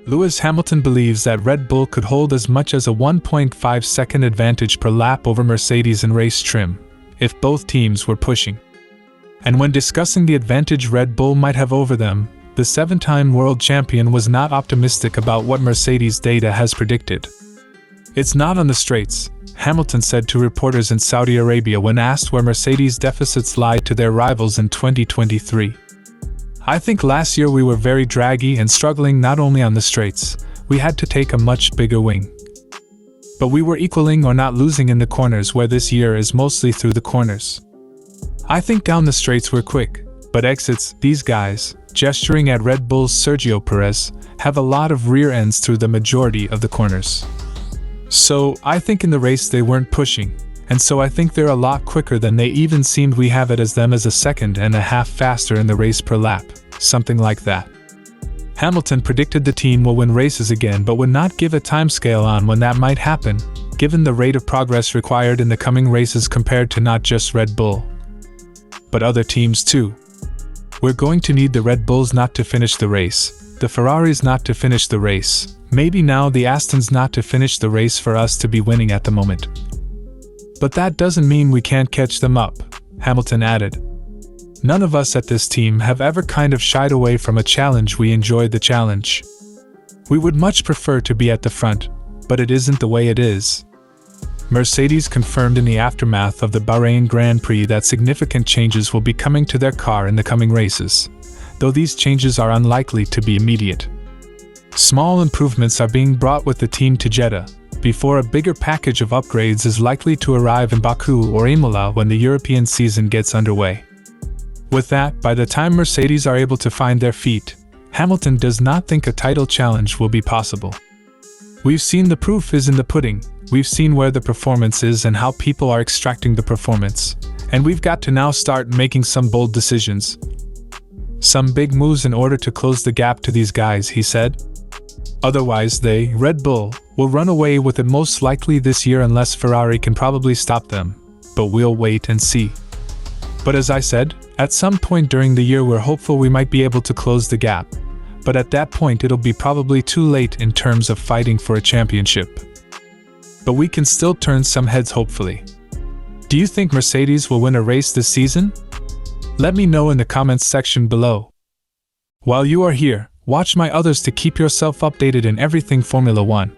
Lewis Hamilton believes that Red Bull could hold as much as a 1.5-second advantage per lap over Mercedes in race trim, if both teams were pushing. And when discussing the advantage Red Bull might have over them, the 7-time world champion was not optimistic about what Mercedes' data has predicted. "It's not on the straights," Hamilton said to reporters in Saudi Arabia when asked where Mercedes' deficits lie to their rivals in 2023. "I think last year we were very draggy and struggling not only on the straights, we had to take a much bigger wing. But we were equaling or not losing in the corners where this year is mostly through the corners. I think down the straights we're quick, but exits, these guys," gesturing at Red Bull's Sergio Perez, "have a lot of rear ends through the majority of the corners. So, I think in the race they weren't pushing, and so I think they're a lot quicker than they even seemed. We have it as them as a second and a half faster in the race per lap, something like that." Hamilton predicted the team will win races again but would not give a timescale on when that might happen, given the rate of progress required in the coming races compared to not just Red Bull, but other teams too. "We're going to need the Red Bulls not to finish the race, the Ferraris not to finish the race, maybe now the Astons not to finish the race for us to be winning at the moment. But that doesn't mean we can't catch them up," Hamilton added. "None of us at this team have ever kind of shied away from a challenge. We enjoyed the challenge. We would much prefer to be at the front, but it isn't the way it is." Mercedes confirmed in the aftermath of the Bahrain Grand Prix that significant changes will be coming to their car in the coming races, though these changes are unlikely to be immediate. Small improvements are being brought with the team to Jeddah, before a bigger package of upgrades is likely to arrive in Baku or Imola when the European season gets underway. With that, by the time Mercedes are able to find their feet, Hamilton does not think a title challenge will be possible. "We've seen the proof is in the pudding, we've seen where the performance is and how people are extracting the performance, and we've got to now start making some bold decisions. Some big moves in order to close the gap to these guys," he said. "Otherwise they, Red Bull, will run away with it most likely this year unless Ferrari can probably stop them, but we'll wait and see. But as I said, at some point during the year we're hopeful we might be able to close the gap, but at that point it'll be probably too late in terms of fighting for a championship. But we can still turn some heads hopefully." Do you think Mercedes will win a race this season? Let me know in the comments section below. While you are here, watch my others to keep yourself updated in everything Formula 1.